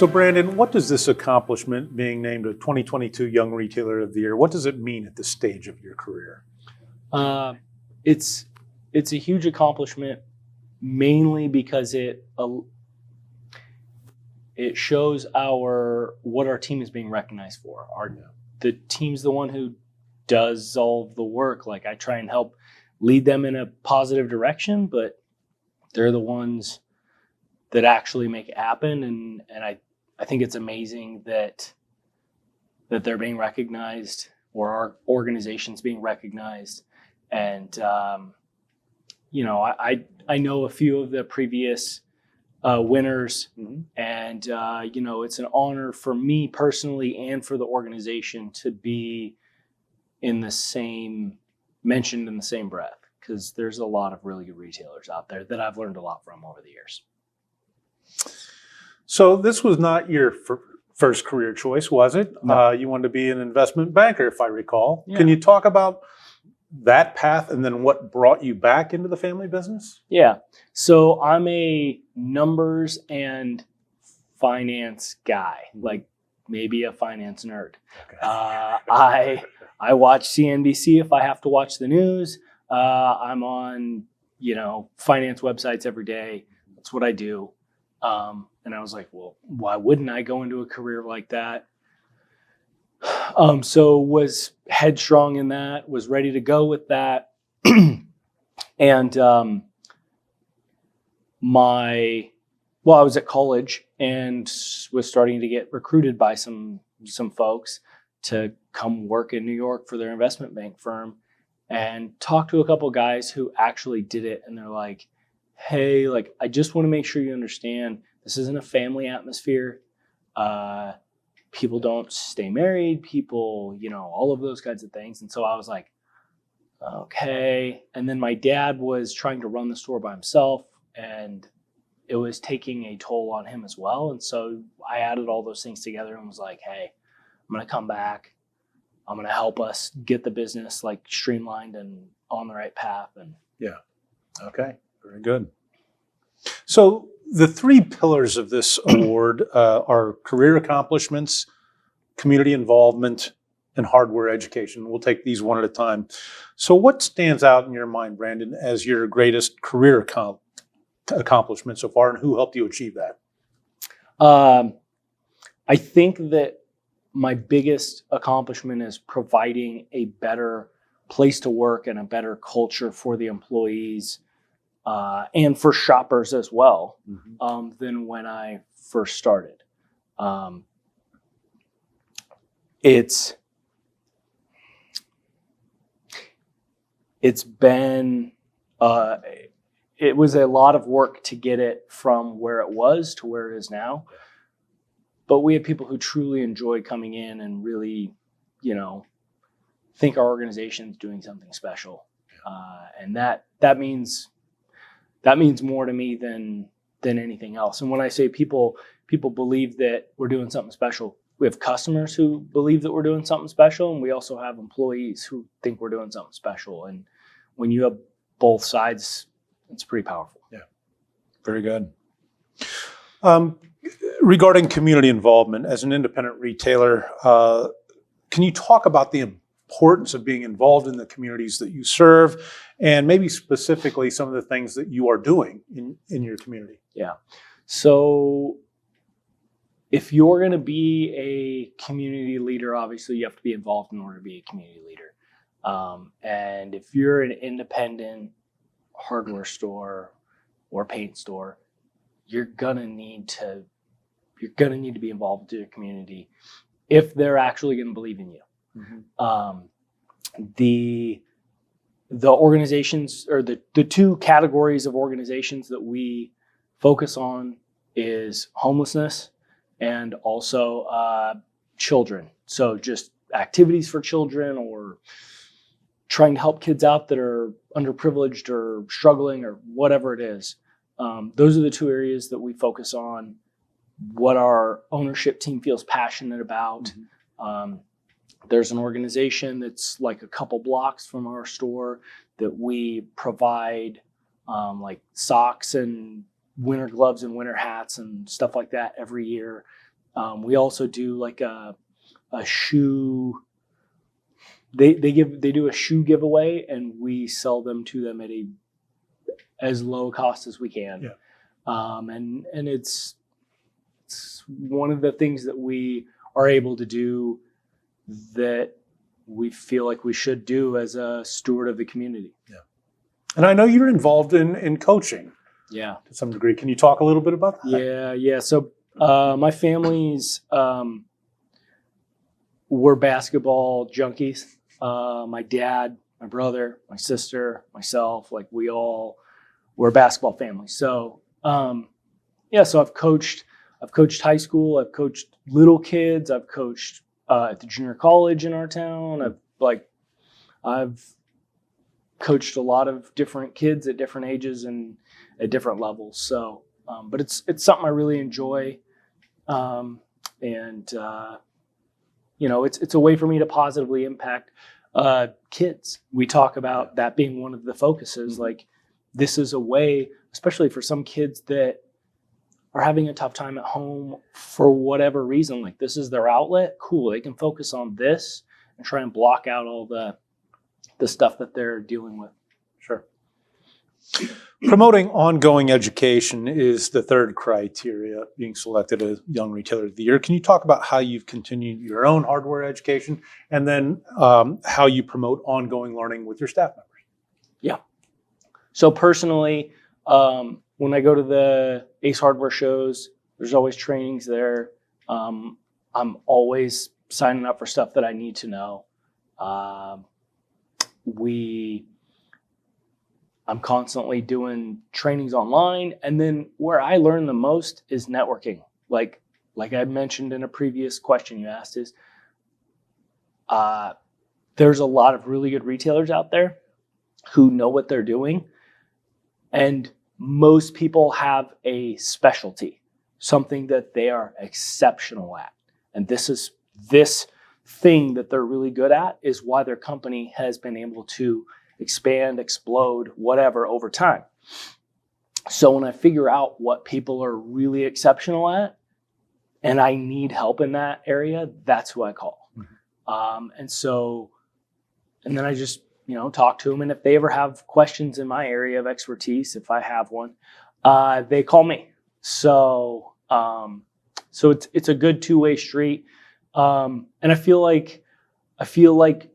So Brandon, what does this accomplishment, being named a 2022 Young Retailer of the Year, what does it mean at this stage of your career? It's a huge accomplishment, mainly because it shows what our team is being recognized for. The team's the one who does all the work. Like, I try and help lead them in a positive direction, but they're the ones that actually make it happen. And I think it's amazing that they're being recognized, or our organization's being recognized. And I know a few of the previous winners, and it's an honor for me personally and for the organization to be mentioned in the same breath, because there's a lot of really good retailers out there that I've learned a lot from over the years. So this was not your first career choice, was it? No. You wanted to be an investment banker, if I recall. Yeah. Can you talk about that path and then what brought you back into the family business? Yeah. So I'm a numbers and finance guy, like maybe a finance nerd. Okay. I watch CNBC if I have to watch the news. I'm on, finance websites every day. That's what I do. And I was like, well, why wouldn't I go into a career like that? So was headstrong in that, was ready to go with that. And I was at college and was starting to get recruited by some folks to come work in New York for their investment bank firm, and talked to a couple of guys who actually did it. And they're like, hey, like, I just want to make sure you understand this isn't a family atmosphere. People don't stay married, people, all of those kinds of things. And so I was like, okay. And then my dad was trying to run the store by himself, and it was taking a toll on him as well. And so I added all those things together and was like, hey, I'm going to come back. I'm going to help us get the business like streamlined and on the right path. And yeah. Okay. Very good. So the three pillars of this award are career accomplishments, community involvement, and hardware education. We'll take these one at a time. So what stands out in your mind, Brandon, as your greatest career accomplishment so far, and who helped you achieve that? I think that my biggest accomplishment is providing a better place to work and a better culture for the employees, and for shoppers as well, than when I first started. It's been, it was a lot of work to get it from where it was to where it is now. But we have people who truly enjoy coming in and really, think our organization's doing something special. And that means more to me than anything else. And when I say people believe that we're doing something special, we have customers who believe that we're doing something special, and we also have employees who think we're doing something special. And when you have both sides, it's pretty powerful. Yeah, very good. Regarding community involvement, as an independent retailer, can you talk about the importance of being involved in the communities that you serve, and maybe specifically some of the things that you are doing in your community? Yeah. So if you're going to be a community leader, obviously you have to be involved in order to be a community leader. And if you're an independent hardware store or paint store, you're going to need to be involved with your community if they're actually going to believe in you. The organizations, or the two categories of organizations that we focus on is homelessness and also children. So just activities for children, or trying to help kids out that are underprivileged or struggling or whatever it is. Those are the two areas that we focus on, what our ownership team feels passionate about. There's an organization that's like a couple blocks from our store that we provide like socks and winter gloves and winter hats and stuff like that every year We also do like a shoe. They do a shoe giveaway, and we sell them to them at as low cost as we can. Yeah. And it's one of the things that we are able to do that we feel like we should do as a steward of the community. Yeah. And I know you're involved in coaching. Yeah. To some degree. Can you talk a little bit about that? Yeah. So my family's we're basketball junkies. My dad, my brother, my sister, myself, like we're a basketball family. So so I've coached high school, I've coached little kids, I've coached at the junior college in our town. I've coached a lot of different kids at different ages and at different levels. So, but it's something I really enjoy. It's a way for me to positively impact kids. We talk about that being one of the focuses. Mm-hmm. Like, this is a way, especially for some kids that are having a tough time at home for whatever reason, like this is their outlet. Cool. They can focus on this and try and block out all the stuff that they're dealing with. Sure. Promoting ongoing education is the third criteria being selected as Young Retailer of the Year. Can you talk about how you've continued your own hardware education and then how you promote ongoing learning with your staff members? Yeah. So personally, when I go to the Ace Hardware shows, there's always trainings there. I'm always signing up for stuff that I need to know. I'm constantly doing trainings online, and then where I learn the most is networking. Like I mentioned in a previous question you asked, is there's a lot of really good retailers out there who know what they're doing, and most people have a specialty, something that they are exceptional at. And this thing that they're really good at is why their company has been able to expand, explode, whatever over time. So when I figure out what people are really exceptional at and I need help in that area, that's who I call. Mm-hmm. And then I just talk to them. And if they ever have questions in my area of expertise, if I have one, they call me. So it's a good two-way street. And I feel like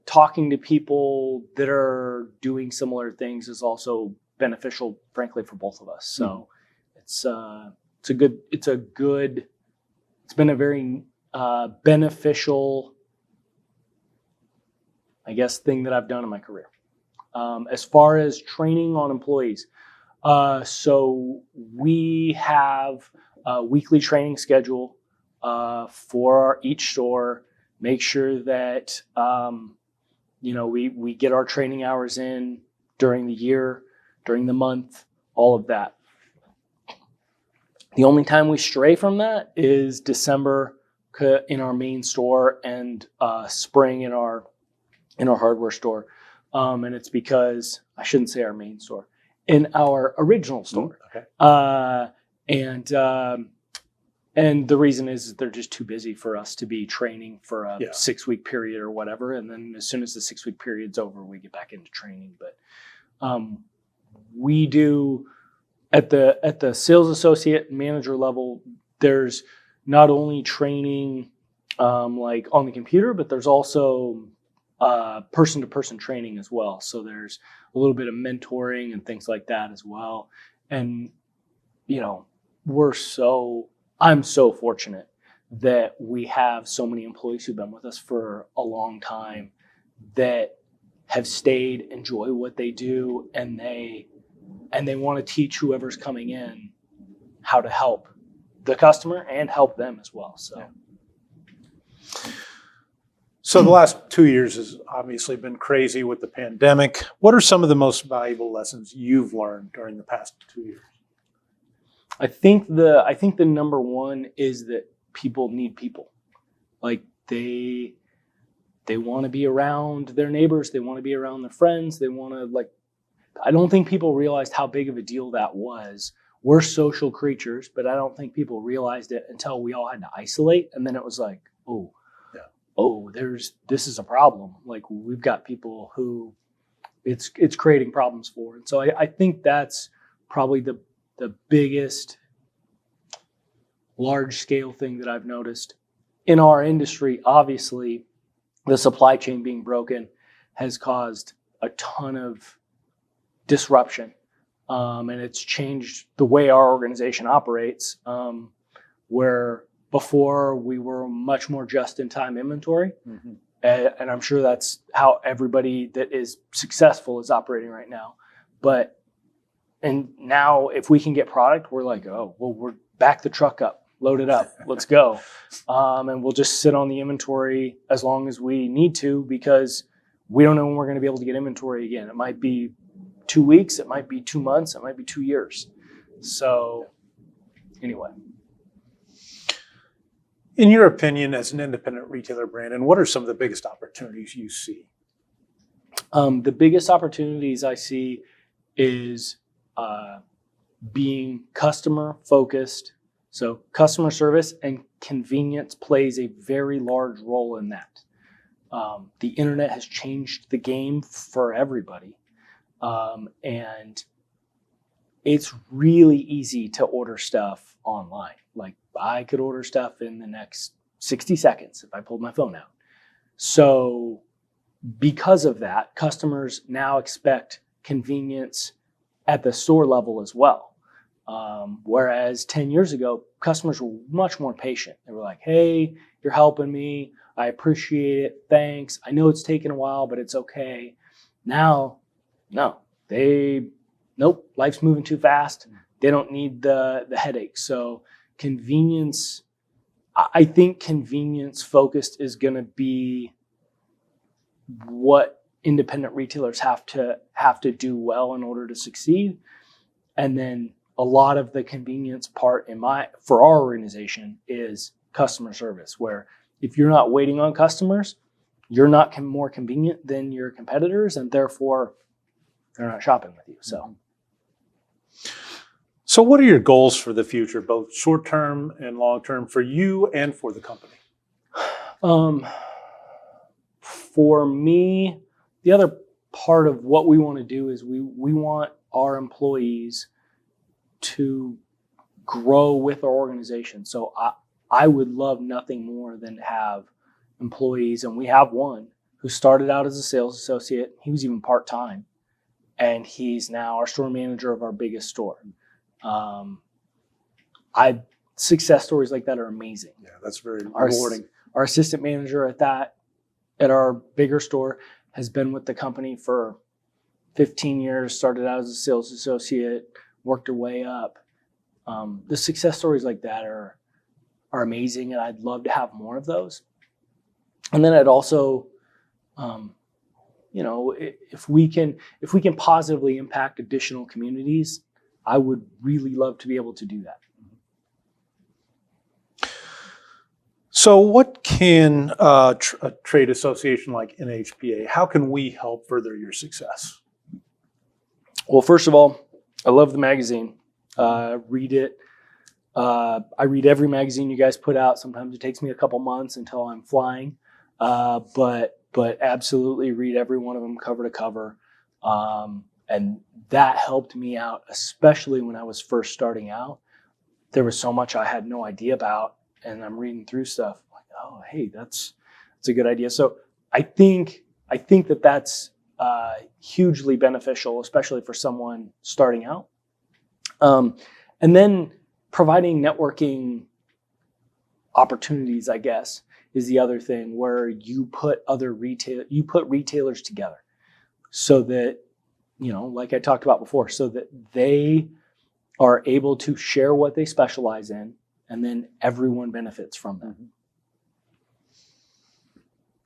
talking to people that are doing similar things is also beneficial, frankly, for both of us. So it's been a very beneficial, I guess, thing that I've done in my career. As far as training on employees, so we have a weekly training schedule for each store. Make sure that we get our training hours in during the year, during the month, all of that. The only time we stray from that is December in our main store and spring in our hardware store. And it's because, I shouldn't say our main store, in our original store. Okay. And the reason is they're just too busy for us to be training for a 6-week period or whatever. And then as soon as the 6-week period's over, we get back into training. But we do at the sales associate manager level, there's not only training like on the computer, but there's also person-to-person training as well. So there's a little bit of mentoring and things like that as well. And, I'm so fortunate that we have so many employees who've been with us for a long time that have stayed, enjoy what they do, and they want to teach whoever's coming in how to help the customer and help them as well. So the last 2 years has obviously been crazy with the pandemic. What are some of the most valuable lessons you've learned during the past 2 years? I think the number one is that people need people. Like they want to be around their neighbors. They want to be around their friends. They want to I don't think people realized how big of a deal that was we're social creatures, but I don't think people realized it until we all had to isolate. And then it was like, oh, Yeah. oh, this is a problem. Like we've got people who it's creating problems for. And so I think that's probably the biggest large scale thing that I've noticed in our industry. Obviously, the supply chain being broken has caused a ton of disruption. And it's changed the way our organization operates, where before we were much more just-in-time inventory. Mm-hmm. And I'm sure that's how everybody that is successful is operating right now. And now if we can get product, we're like, oh, well, we're back the truck up, load it up, let's go. And we'll just sit on the inventory as long as we need to, because we don't know when we're going to be able to get inventory again. It might be 2 weeks, it might be 2 months, it might be 2 years. So anyway. In your opinion, as an independent retailer, Brandon, what are some of the biggest opportunities you see? The biggest opportunities I see is being customer focused. So customer service and convenience plays a very large role in that. The internet has changed the game for everybody. And it's really easy to order stuff online. Like I could order stuff in the next 60 seconds if I pulled my phone out. So because of that, customers now expect convenience at the store level as well. Whereas 10 years ago, customers were much more patient. They were like, hey, you're helping me. I appreciate it. Thanks. I know it's taken a while, but it's okay. Now, no, nope, life's moving too fast. They don't need the headache. So convenience, I think convenience focused is going to be what independent retailers have to do well in order to succeed. And then a lot of the convenience part for our organization is customer service, where if you're not waiting on customers, you're not more convenient than your competitors, and therefore they're not shopping with you. So what are your goals for the future, both short-term and long-term, for you and for the company? For me, the other part of what we want to do is we want our employees to grow with our organization. So I would love nothing more than to have employees, and we have one who started out as a sales associate. He was even part-time, and he's now our store manager of our biggest store. Success stories like that are amazing. Yeah, that's very rewarding. Our assistant manager at our bigger store has been with the company for 15 years, started out as a sales associate, worked her way up. The success stories like that are amazing, and I'd love to have more of those. And then I'd also, if we can positively impact additional communities, I would really love to be able to do that. So what can a trade association like NHPA, how can we help further your success? Well, first of all, I love the magazine. Read it. I read every magazine you guys put out. Sometimes it takes me a couple months until I'm flying, but absolutely read every one of them cover to cover. And that helped me out, especially when I was first starting out. There was so much I had no idea about, and I'm reading through stuff like, oh, hey, that's a good idea. So I think that that's hugely beneficial, especially for someone starting out. And then providing networking opportunities, I guess, is the other thing, where you put retailers together so that, like I talked about before, so that they are able to share what they specialize in, and then everyone benefits from that.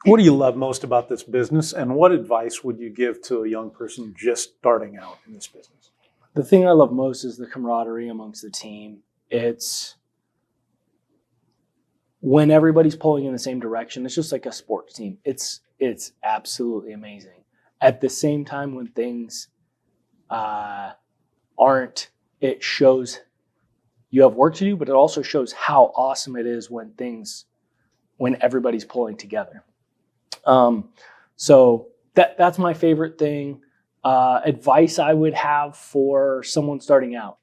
What do you love most about this business, and what advice would you give to a young person just starting out in this business? The thing I love most is the camaraderie amongst the team. It's when everybody's pulling in the same direction. It's just like a sports team. It's absolutely amazing. At the same time, when things aren't, it shows you have work to do, but it also shows how awesome it is when everybody's pulling together. So that's my favorite thing. Advice I would have for someone starting out.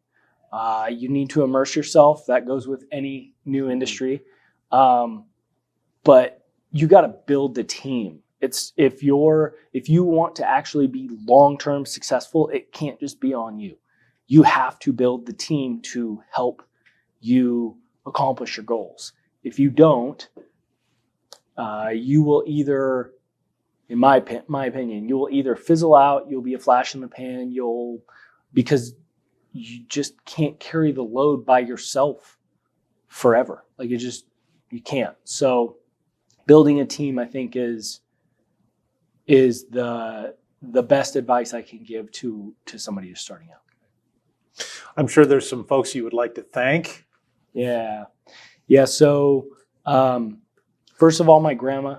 You need to immerse yourself. That goes with any new industry. But you got to build the team. It's if you want to actually be long-term successful, it can't just be on you. You have to build the team to help you accomplish your goals. If you don't, you will either, in my opinion, you will either fizzle out, you'll be a flash in the pan, because you just can't carry the load by yourself forever. Like you can't. So building a team, I think, is the best advice I can give to somebody who's starting out. I'm sure there's some folks you would like to thank. Yeah. So first of all, my grandma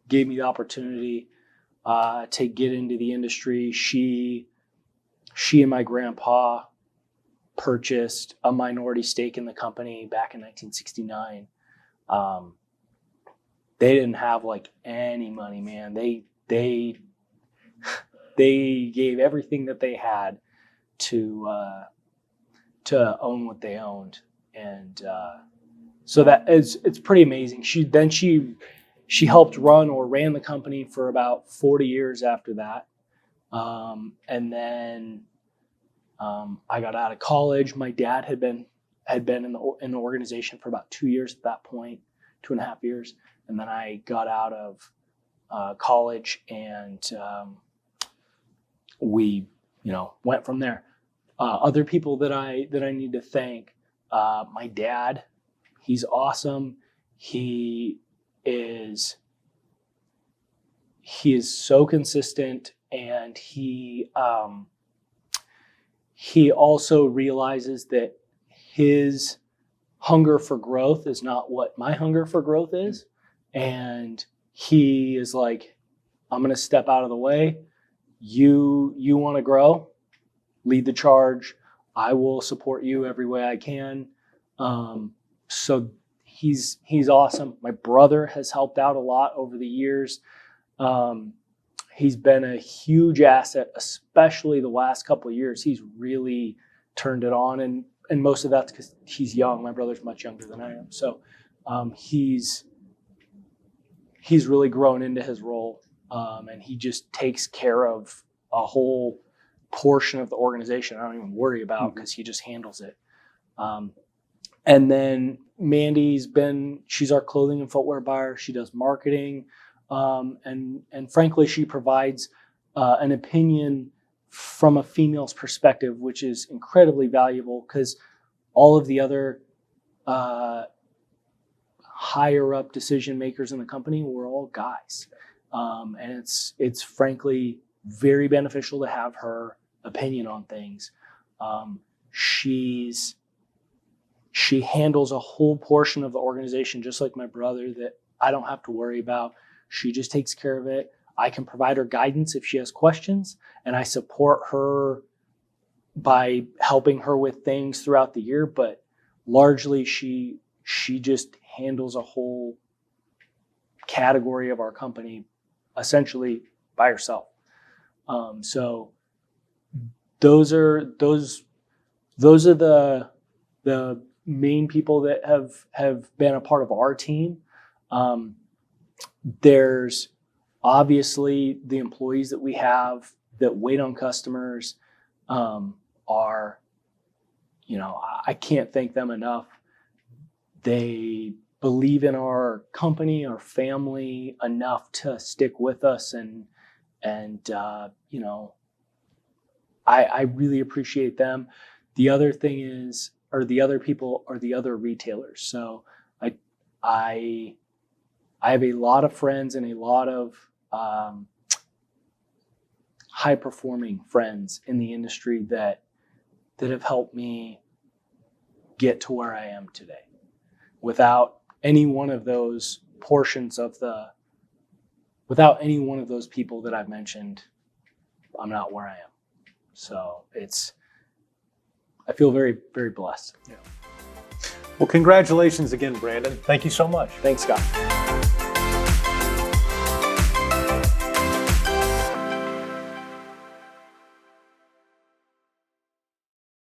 gave me the opportunity to get into the industry. She and my grandpa purchased a minority stake in the company back in 1969. They didn't have like any money, man. They gave everything that they had to own what they owned, and so it's pretty amazing. She helped ran the company for about 40 years after that, and then I got out of college. My dad had been in the organization for about 2 years at that point, 2.5 years, and then I got out of college, and we went from there. Other people that I need to thank, my dad. He's awesome. He is so consistent, and he also realizes that his hunger for growth is not what my hunger for growth is. And he is like, I'm going to step out of the way. You want to grow, lead the charge. I will support you every way I can. So he's awesome. My brother has helped out a lot over the years. He's been a huge asset, especially the last couple of years. He's really turned it on, and most of that's because he's young. My brother's much younger than I am. So he's really grown into his role, and he just takes care of a whole portion of the organization I don't even worry about, because he just handles it. And then Mandy's she's our clothing and footwear buyer. She does marketing. And frankly, she provides an opinion from a female's perspective, which is incredibly valuable, because all of the other higher up decision makers in the company were all guys. And it's frankly very beneficial to have her opinion on things. She handles a whole portion of the organization, just like my brother, that I don't have to worry about. She just takes care of it. I can provide her guidance if she has questions, and I support her by helping her with things throughout the year. But largely, she just handles a whole category of our company essentially by herself. So those are the main people that have been a part of our team. There's obviously the employees that we have that wait on customers. I can't thank them enough. They believe in our company, our family enough to stick with us, and I really appreciate them. The other thing is, or the other people are the other retailers. So I have a lot of friends and a lot of high performing friends in the industry that have helped me get to where I am today. Without any one of those without any one of those people that I've mentioned, I'm not where I am. So I feel very, very blessed. Yeah. Well, congratulations again, Brandon. Thank you so much. Thanks, Scott.